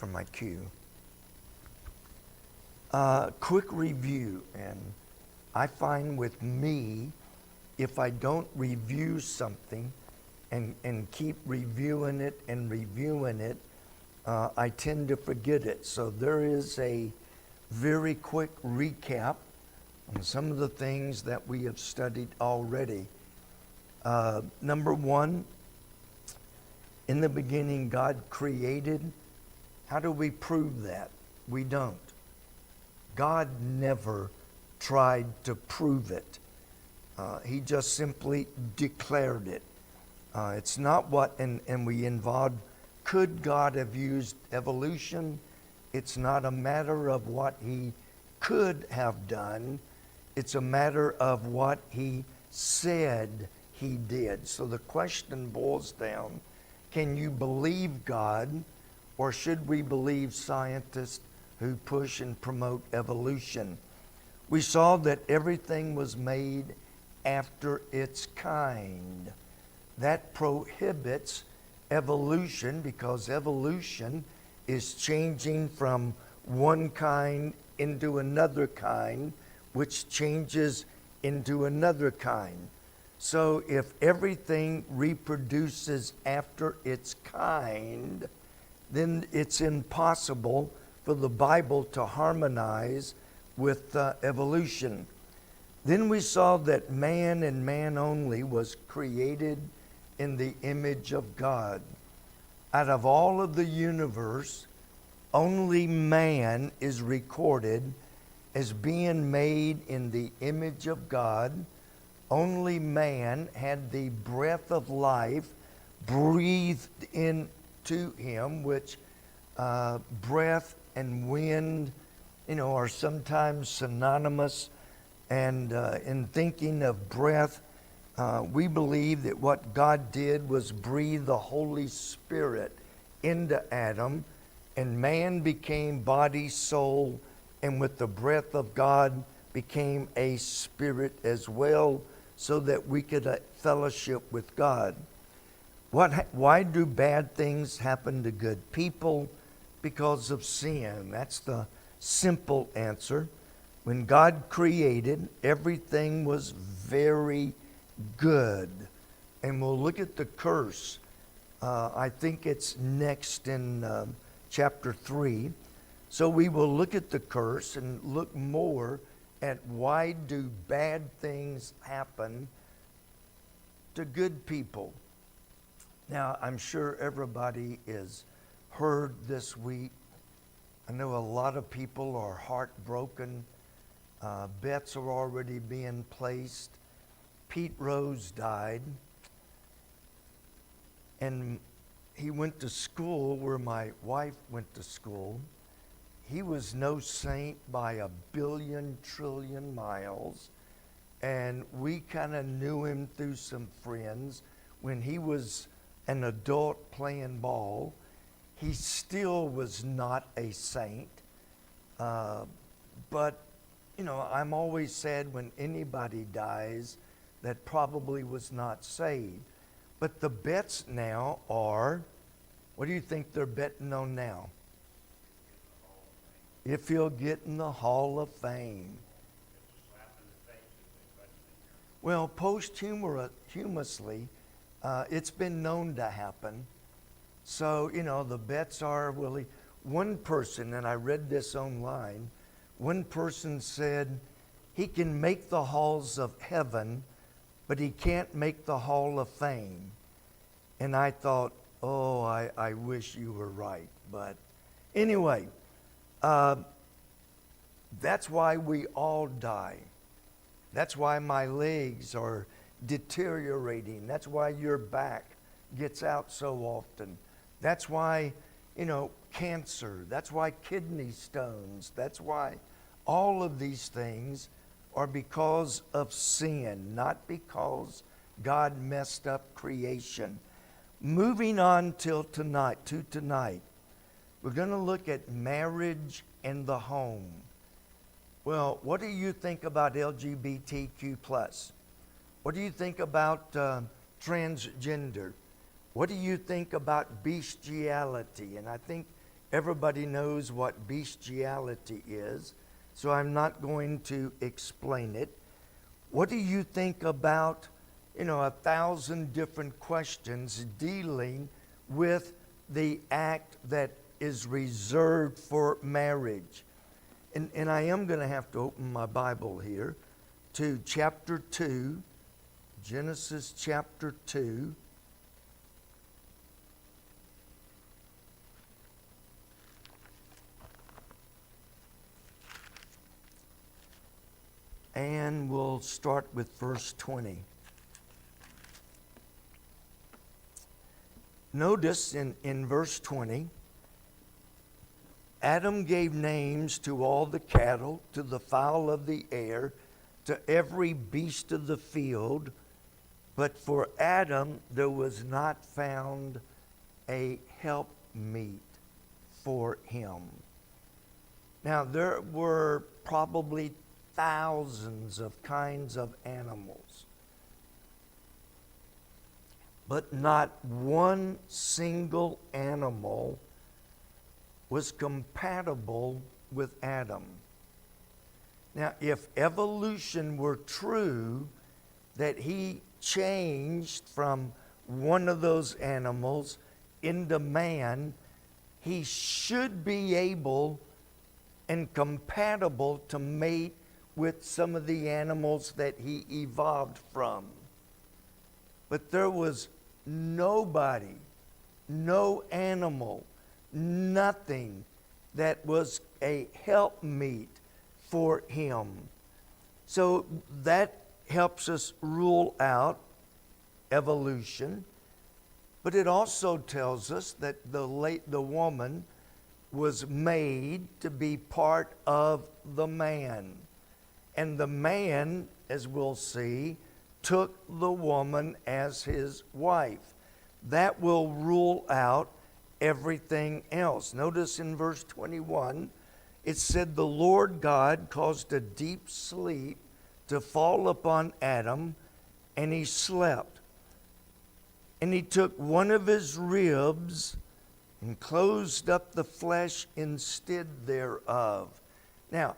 for my cue. Quick review, and I find with me, if I don't review something and keep reviewing it, I tend to forget it. So there is a very quick recap on some of the things that we have studied already. Number one, in the beginning, God created. How do we prove that? We don't. God never tried to prove it. He just simply declared it. It's not what, and we involved, could God have used evolution? It's not a matter of what he could have done. It's a matter of what he said he did. So the question boils down, can you believe God, or should we believe scientists who push and promote evolution? We saw that everything was made after its kind. That prohibits evolution, because evolution is changing from one kind into another kind, which changes into another kind. So if everything reproduces after its kind, then it's impossible for the Bible to harmonize with evolution. Then we saw that man and man only was created in the image of God. Out of all of the universe, only man is recorded as being made in the image of God. Only man had the breath of life breathed into him, which breath and wind, are sometimes synonymous. And in thinking of breath, we believe that what God did was breathe the Holy Spirit into Adam, and man became body, soul, and with the breath of God became a spirit as well, so that we could fellowship with God. Why do bad things happen to good people? Because of sin. That's the simple answer. When God created, everything was very good. And we'll look at the curse. I think it's next in chapter 3. So we will look at the curse and look more at why do bad things happen to good people. Now, I'm sure everybody is heard this week. I know a lot of people are heartbroken. Bets are already being placed. Pete Rose died. And he went to school where my wife went to school. He was no saint by a billion trillion miles. And we kind of knew him through some friends. When he was an adult playing ball, he still was not a saint. But, I'm always sad when anybody dies that probably was not saved. But the bets now are, what do you think they're betting on now? If he'll get in the Hall of Fame. Well, posthumously, it's been known to happen. So, the bets are, one person, and I read this online, one person said he can make the halls of heaven, but he can't make the Hall of Fame. And I thought, I wish you were right. But anyway, that's why we all die. That's why my legs are deteriorating. That's why your back gets out so often. That's why, cancer. That's why kidney stones. That's why all of these things are because of sin, not because God messed up creation. Moving on to tonight, we're going to look at marriage and the home. Well, what do you think about LGBTQ+? What do you think about transgender? What do you think about bestiality? And I think Everybody knows what bestiality is, so I'm not going to explain it. What do you think about, 1,000 different questions dealing with the act that is reserved for marriage? And I am going to have to open my Bible here to chapter 2, Genesis chapter 2. And we'll start with verse 20. Notice in verse 20, Adam gave names to all the cattle, to the fowl of the air, to every beast of the field. But for Adam there was not found a helpmeet for him. Now there were probably thousands of kinds of animals, but not one single animal was compatible with Adam. Now, if evolution were true, that he changed from one of those animals into man, he should be able and compatible to mate with some of the animals that he evolved from. But there was nobody, no animal, nothing that was a helpmeet for him. So that helps us rule out evolution. But it also tells us that the woman was made to be part of the man. And the man, as we'll see, took the woman as his wife. That will rule out everything else. Notice in verse 21, it said, the Lord God caused a deep sleep to fall upon Adam, and he slept. And he took one of his ribs and closed up the flesh instead thereof. Now,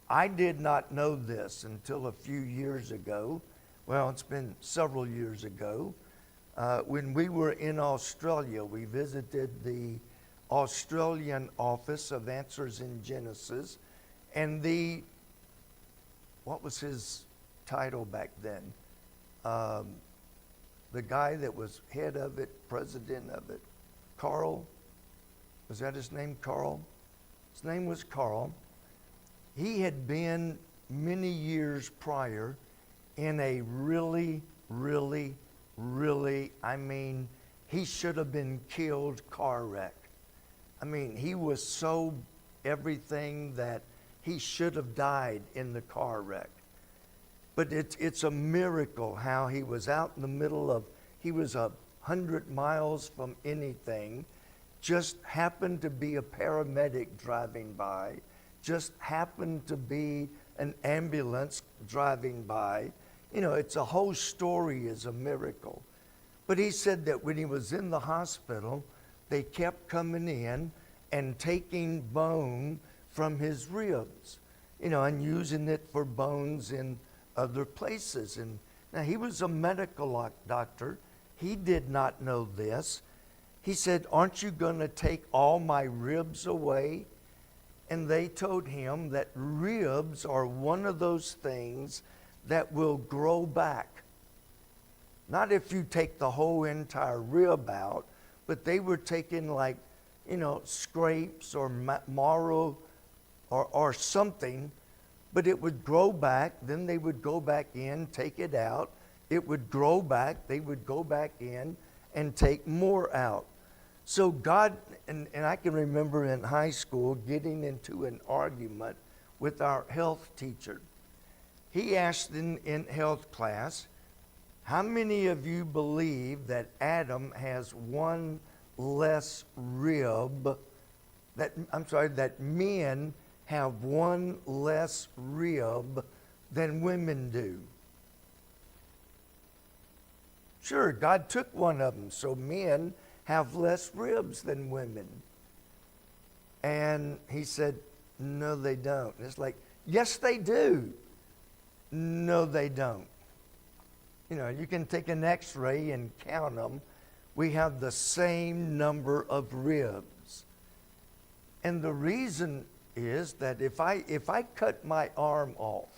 I did not know this until a few years ago. Well, it's been several years ago. When we were in Australia, we visited the Australian office of Answers in Genesis, and what was his title back then? The guy that was head of it, president of it, Carl, was that his name, Carl? His name was Carl. He had been many years prior in a really, he should have been killed car wreck. I mean, he was so everything that he should have died in the car wreck. But it's a miracle how he was out in the middle of, he was 100 miles from anything, just happened to be a paramedic driving by, just happened to be an ambulance driving by. It's a whole story is a miracle. But he said that when he was in the hospital, they kept coming in and taking bone from his ribs, and using it for bones in other places. And now he was a medical doctor. He did not know this. He said, aren't you going to take all my ribs away? And they told him that ribs are one of those things that will grow back. Not if you take the whole entire rib out, but they were taking scrapes or marrow or something, but it would grow back. Then they would go back in, take it out. It would grow back. They would go back in and take more out. So God, and I can remember in high school getting into an argument with our health teacher. He asked in health class, how many of you believe that Adam has one less rib, that men have one less rib than women do? Sure, God took one of them, so men have less ribs than women. And he said, no, they don't. And it's like, yes, they do. No, they don't. You know, you can take an x-ray and count them. We have the same number of ribs. And the reason is that if I cut my arm off,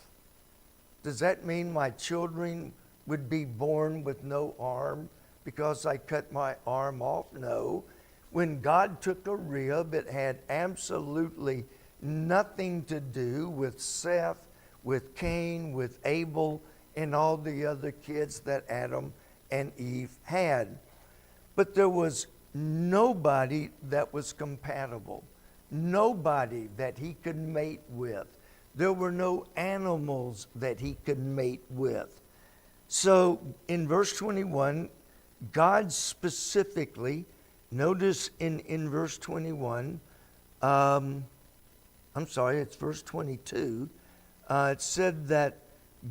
does that mean my children would be born with no arm because I cut my arm off? No. When God took a rib, it had absolutely nothing to do with Seth, with Cain, with Abel, and all the other kids that Adam and Eve had. But there was nobody that was compatible, nobody that he could mate with. There were no animals that he could mate with. So in verse 21, God specifically, notice in verse 21, I'm sorry, it's verse 22, it said that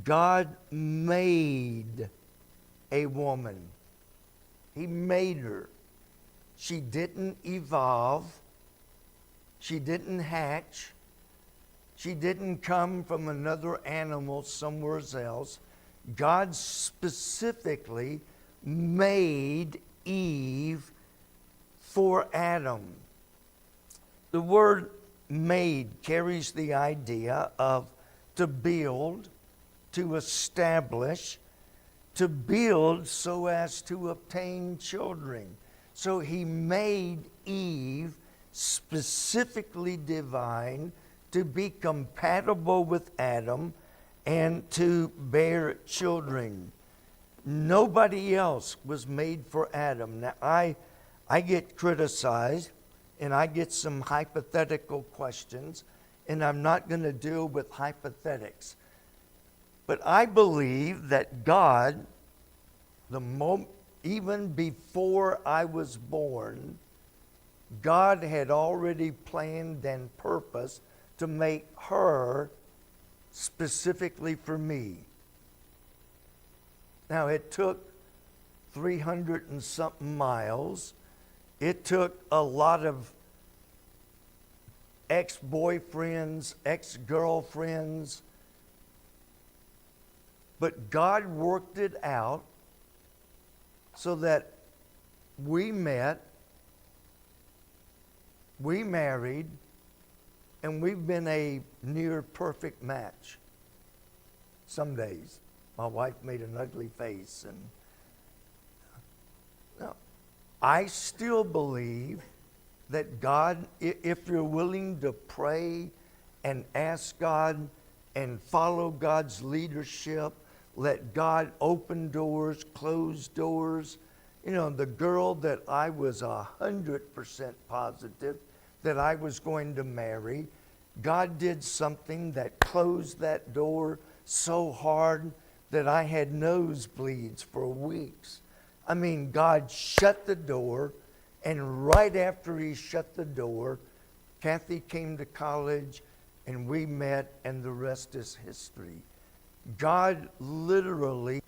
God made a woman. He made her. She didn't evolve. She didn't hatch. She didn't come from another animal somewhere else. God specifically made Eve for Adam. The word made carries the idea of to build, to establish, to build so as to obtain children. So he made Eve specifically divine to be compatible with Adam and to bear children. Nobody else was made for Adam. Now, I get criticized and I get some hypothetical questions, and I'm not going to deal with hypothetics. But I believe that God, even before I was born, God had already planned and purposed to make her specifically for me. Now, it took 300 and something miles. It took a lot of ex-boyfriends, ex-girlfriends, but God worked it out so that we met, we married, and we've been a near perfect match. Some days, my wife made an ugly face, and no, I still believe that God, if you're willing to pray and ask God and follow God's leadership, let God open doors, close doors. You know, the girl that I was 100% positive that I was going to marry, God did something that closed that door so hard that I had nosebleeds for weeks. I mean, God shut the door, and right after he shut the door, Kathy came to college, and we met, and the rest is history. God literally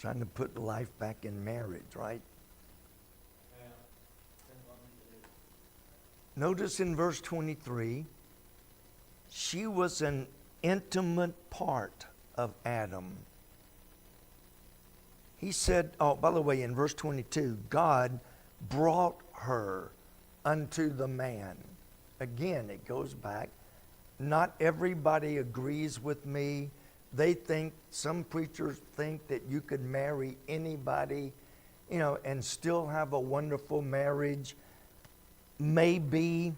trying to put life back in marriage, right? Notice in verse 23, she was an intimate part of Adam. He said, oh, by the way, in verse 22, God brought her unto the man. Again, it goes back. Not everybody agrees with me. They think, some preachers think that you could marry anybody, you know, and still have a wonderful marriage. Maybe,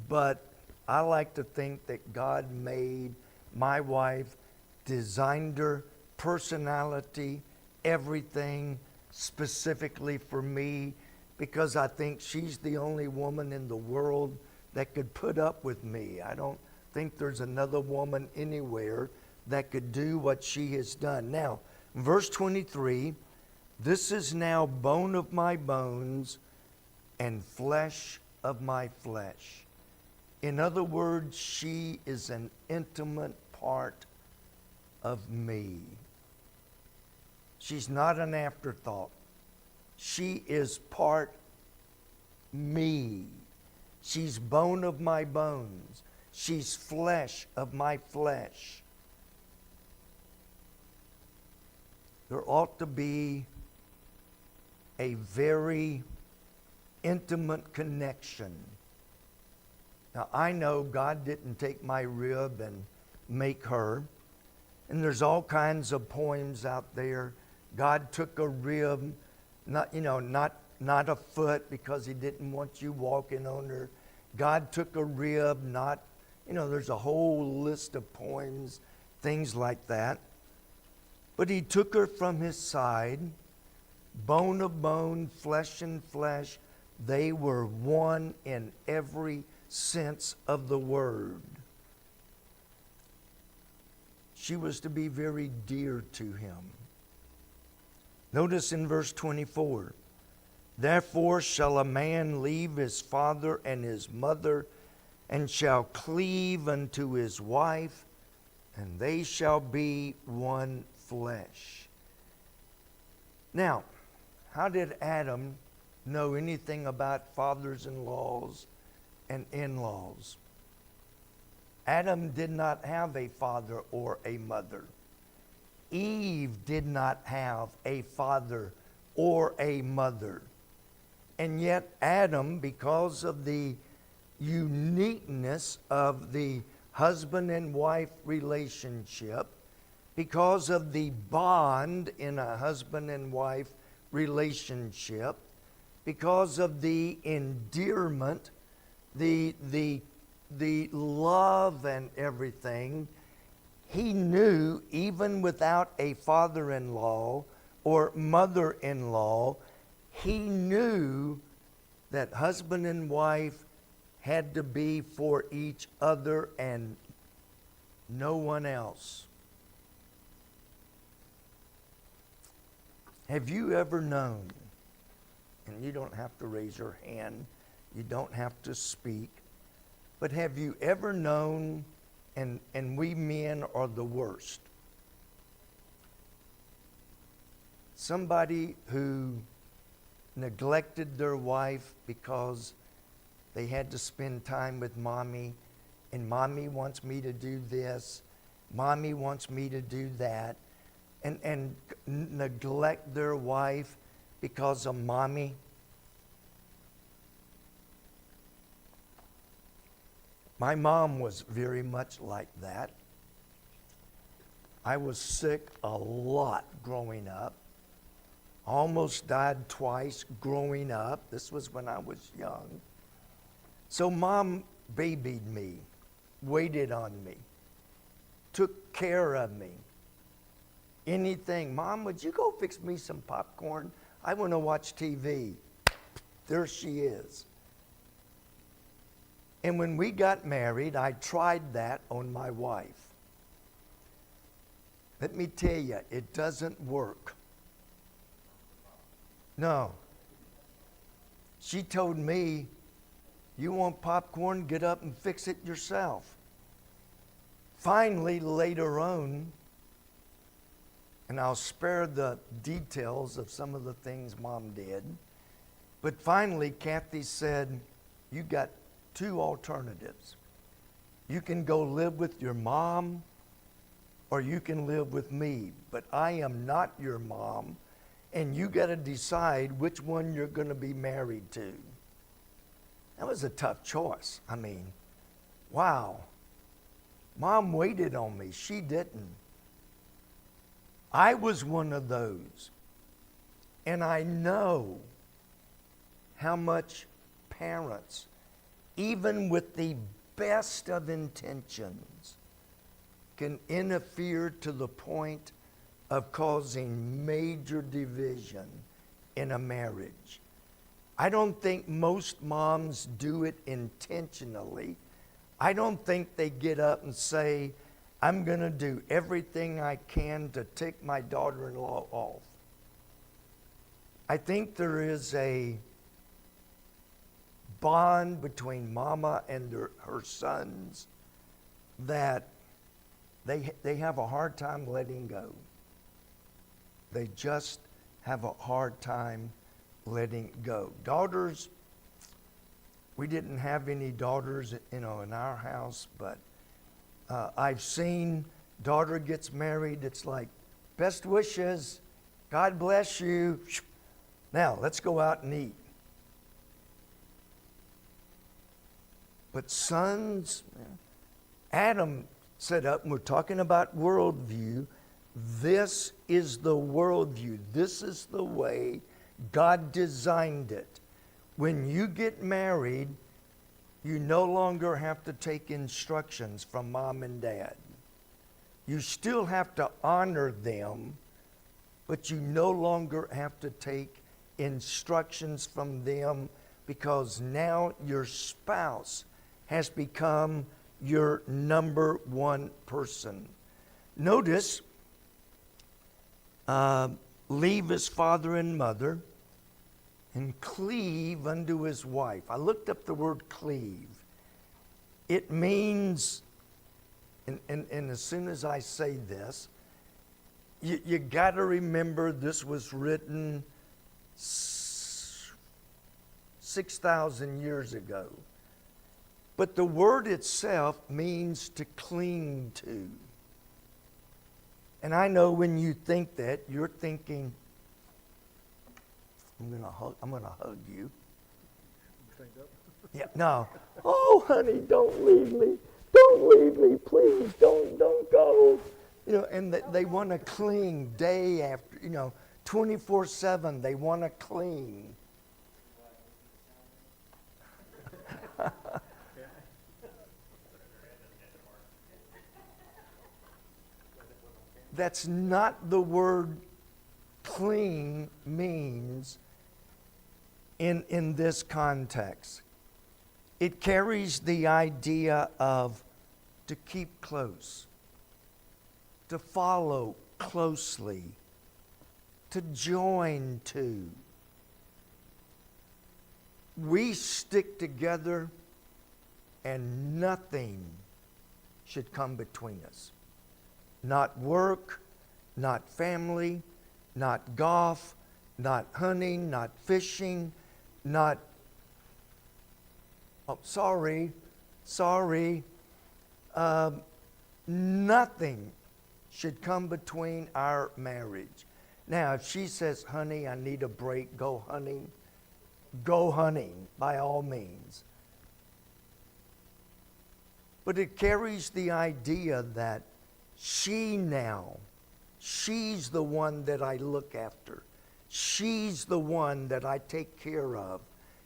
but I like to think that God made my wife, designed her personality, everything specifically for me, because I think she's the only woman in the world that could put up with me. I don't think there's another woman anywhere that could do what she has done. Now, verse 23, this is now bone of my bones and flesh of my flesh. In other words, she is an intimate part of me. She's not an afterthought. She is part me. She's bone of my bones. She's flesh of my flesh. There ought to be a very intimate connection. Now, I know God didn't take my rib and make her. And there's all kinds of poems out there. God took a rib, not a foot, because he didn't want you walking on her. God took a rib, not, there's a whole list of poems, things like that. But he took her from his side, bone of bone, flesh and flesh. They were one in every sense of the word. She was to be very dear to him. Notice in verse 24, therefore shall a man leave his father and his mother, and shall cleave unto his wife, and they shall be one flesh. Now, how did Adam know anything about fathers-in-laws and in-laws? Adam did not have a father or a mother. Eve did not have a father or a mother. And yet Adam, because of the uniqueness of the husband and wife relationship, because of the bond in a husband and wife relationship, because of the endearment, the love and everything, he knew, even without a father-in-law or mother-in-law, he knew that husband and wife had to be for each other and no one else. Have you ever known, and you don't have to raise your hand, you don't have to speak, but have you ever known, and we men are the worst, somebody who neglected their wife because they had to spend time with mommy, and mommy wants me to do this, mommy wants me to do that, and neglect their wife because of mommy? My mom was very much like that. I was sick a lot growing up. Almost died twice growing up. This was when I was young. So mom babied me, waited on me, took care of me. Anything. Mom, would you go fix me some popcorn? I want to watch TV. There she is. And when we got married, I tried that on my wife. Let me tell you, it doesn't work. No. She told me, you want popcorn? Get up and fix it yourself. Finally, later on, and I'll spare the details of some of the things Mom did, but finally, Kathy said, you got two alternatives. You can go live with your mom, or you can live with me, but I am not your mom, and you got to decide which one you're going to be married to. That was a tough choice. I mean, wow. Mom waited on me. She didn't. I was one of those. And I know how much parents, even with the best of intentions can interfere to the point of causing major division in a marriage. I don't think most moms do it intentionally. I don't think they get up and say, I'm going to do everything I can to tick my daughter-in-law off. I think there is a bond between mama and her sons that they have a hard time letting go. They just have a hard time letting go. Daughters, we didn't have any daughters, in our house, but I've seen daughter gets married. It's like, best wishes, God bless you. Now let's go out and eat. But sons, Adam set up, and we're talking about worldview. This is the worldview. This is the way God designed it. When you get married, you no longer have to take instructions from mom and dad. You still have to honor them, but you no longer have to take instructions from them, because now your spouse has become your number one person. Notice, leave his father and mother and cleave unto his wife. I looked up the word cleave. It means, and as soon as I say this, you got to remember this was written 6,000 years ago. But the word itself means to cling to. And I know when you think that, you're thinking, I'm gonna hug you. Yeah, no. Oh, honey, don't leave me. Don't leave me, please. Don't go. And they want to cling day after, 24/7. They want to cling. That's not the word cling means in this context. It carries the idea of to keep close, to follow closely, to join to. We stick together and nothing should come between us. Not work, not family, not golf, not hunting, not fishing, not, nothing should come between our marriage. Now, if she says, honey, I need a break, go hunting by all means. But it carries the idea that she's the one that I look after. She's the one that I take care of.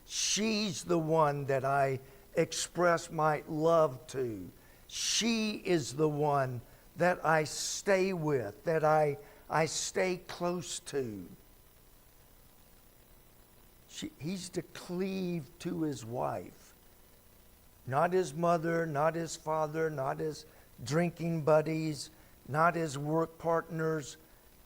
She's the one that I express my love to. She is the one that I stay with, that I stay close to. He's to cleave to his wife. Not his mother, not his father, not his drinking buddies, not his work partners.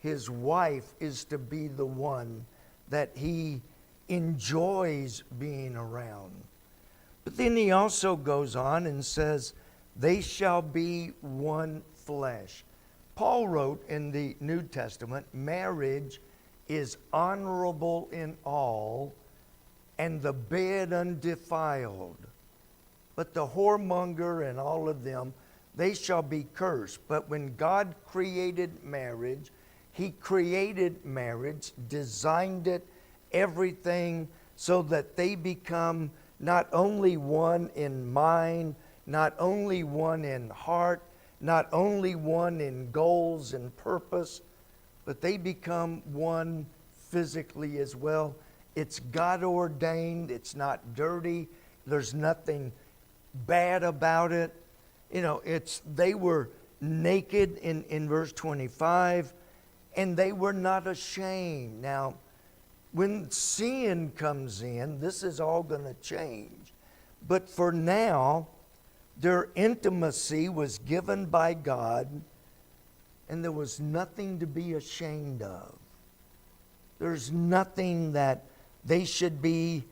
His wife is to be the one that he enjoys being around. But then he also goes on and says, they shall be one flesh. Paul wrote in the New Testament, marriage is honorable in all, and the bed undefiled. But the whoremonger and all of them, they shall be cursed. But when God created marriage, he created marriage, designed it, everything, so that they become not only one in mind, not only one in heart, not only one in goals and purpose, but they become one physically as well. It's God ordained. It's not dirty. There's nothing bad about it. You know, they were naked in verse 25, and they were not ashamed. Now, when sin comes in, this is all going to change. But for now, their intimacy was given by God, and there was nothing to be ashamed of. There's nothing that they should be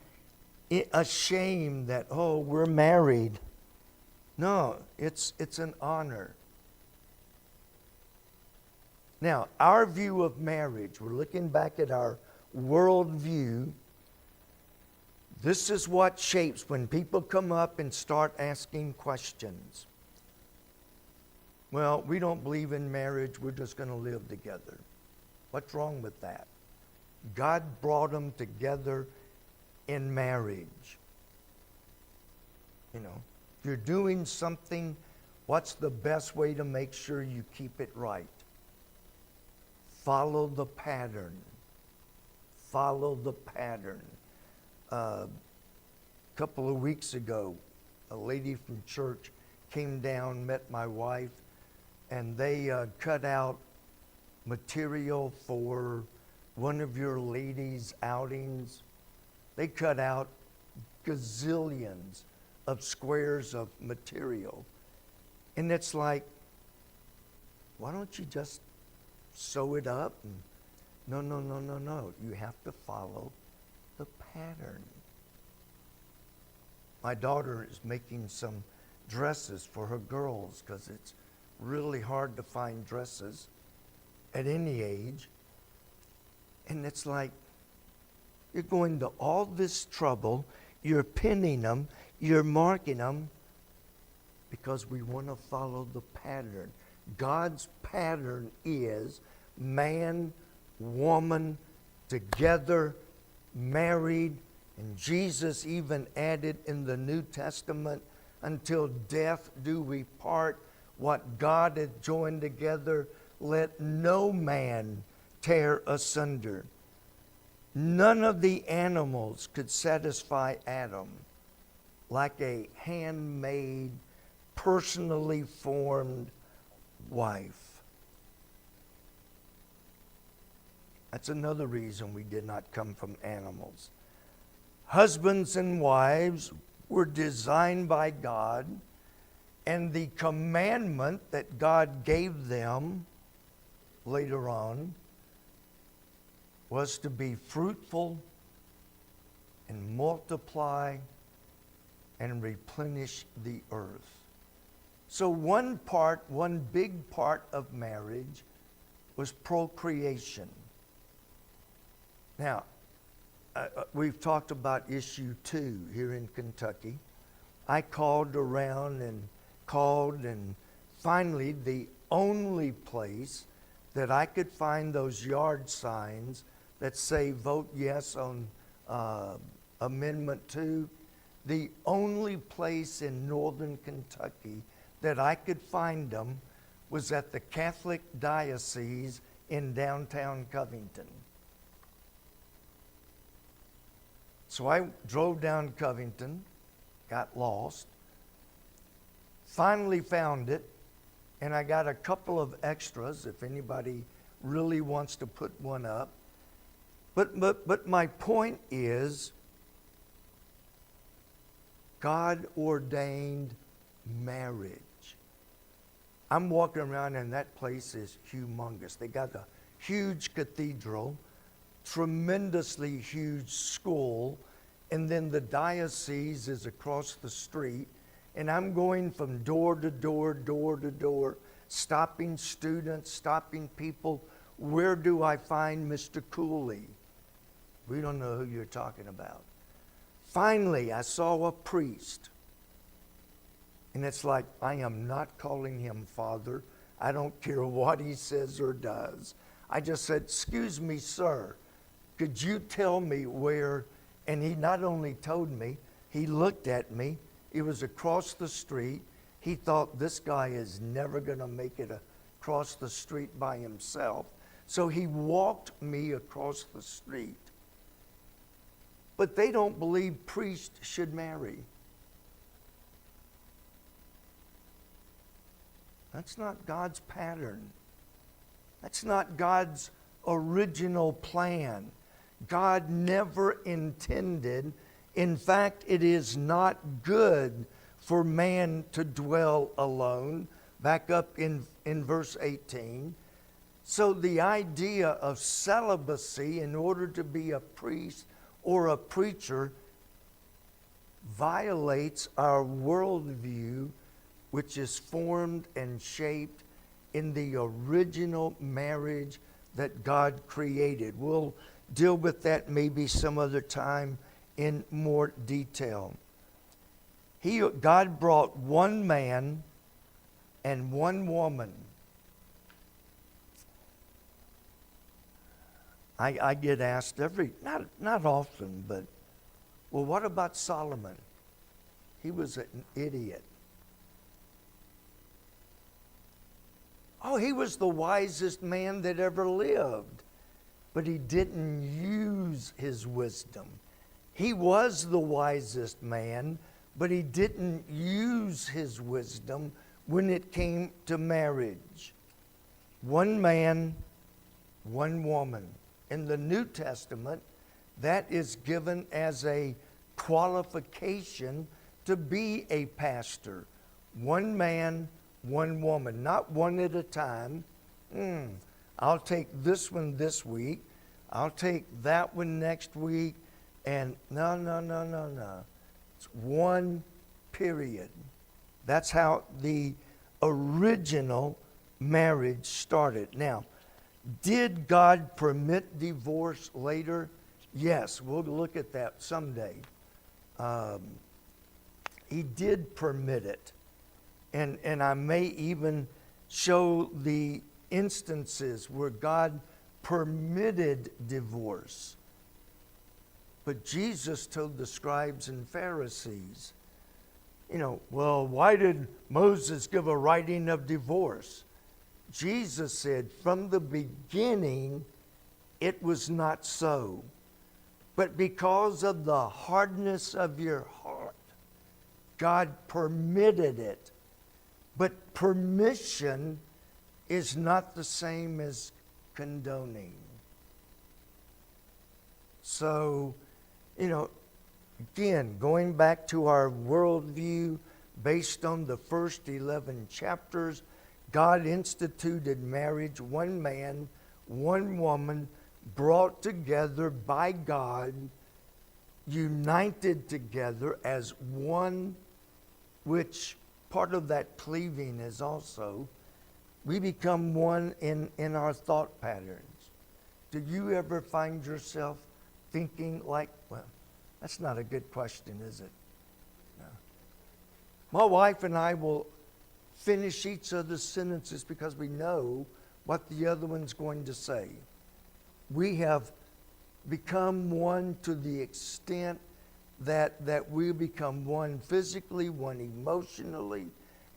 ashamed that, oh, we're married. No, it's an honor. Now, our view of marriage, we're looking back at our worldview. This is what shapes when people come up and start asking questions. Well, we don't believe in marriage, we're just going to live together. What's wrong with that? God brought them together in marriage. You know, if you're doing something, what's the best way to make sure you keep it right? Follow the pattern. Follow the pattern. A couple of weeks ago, a lady from church came down, met my wife, and they cut out material for one of your ladies' outings. They cut out gazillions of squares of material. And it's like, why don't you just sew it up? And no. You have to follow the pattern. My daughter is making some dresses for her girls because it's really hard to find dresses at any age. And it's like, you're going to all this trouble, you're pinning them, you're marking them, because we want to follow the pattern. God's pattern is man, woman, together, married, and Jesus even added in the New Testament, until death do we part. What God hath joined together, let no man tear asunder. None of the animals could satisfy Adam like a handmade, personally formed wife. That's another reason we did not come from animals. Husbands and wives were designed by God, and the commandment that God gave them later on was to be fruitful and multiply and replenish the earth. So one big part of marriage was procreation. Now, we've talked about issue 2 here in Kentucky. I called around and finally the only place that I could find those yard signs that say vote yes on Amendment 2, the only place in northern Kentucky that I could find them was at the Catholic Diocese in downtown Covington. So I drove down Covington, got lost, finally found it, and I got a couple of extras if anybody really wants to put one up. But my point is, God ordained marriage. I'm walking around and that place is humongous. They got a huge cathedral, tremendously huge school, and then the diocese is across the street. And I'm going from door to door, stopping students, stopping people. Where do I find Mr. Cooley? We don't know who you're talking about. Finally, I saw a priest. And it's like, I am not calling him Father. I don't care what he says or does. I just said, excuse me, sir, could you tell me where? And he not only told me, he looked at me. It was across the street. He thought this guy is never going to make it across the street by himself. So he walked me across the street. But they don't believe priests should marry. That's not God's pattern. That's not God's original plan. God never intended, in fact, it is not good for man to dwell alone. Back up in verse 18. So the idea of celibacy in order to be a priest or a preacher violates our worldview, which is formed and shaped in the original marriage that God created. We'll deal with that maybe some other time in more detail. God brought one man and one woman. I get asked not often, but, well, what about Solomon? He was an idiot. Oh, he was the wisest man that ever lived, but he didn't use his wisdom. He was the wisest man, but he didn't use his wisdom when it came to marriage. One man, one woman. In the New Testament, that is given as a qualification to be a pastor. One man, one woman, not one at a time. I'll take this one this week. I'll take that one next week. And no. It's one period. That's how the original marriage started. Now, did God permit divorce later? Yes, we'll look at that someday. He did permit it. And I may even show the instances where God permitted divorce. But Jesus told the scribes and Pharisees, well, why did Moses give a writing of divorce? Jesus said, from the beginning, it was not so. But because of the hardness of your heart, God permitted it. But permission is not the same as condoning. So, again, going back to our worldview, based on the first 11 chapters, God instituted marriage, one man, one woman, brought together by God, united together as one, which part of that cleaving is also, we become one in our thought patterns. Do you ever find yourself thinking like, well, that's not a good question, is it? No. My wife and I will finish each other's sentences because we know what the other one's going to say. We have become one to the extent that we become one physically, one emotionally,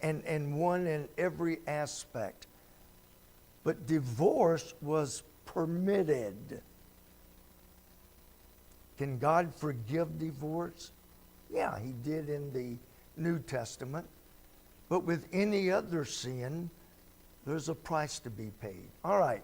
and one in every aspect. But divorce was permitted. Can God forgive divorce? Yeah, he did in the New Testament. But with any other sin, there's a price to be paid. All right.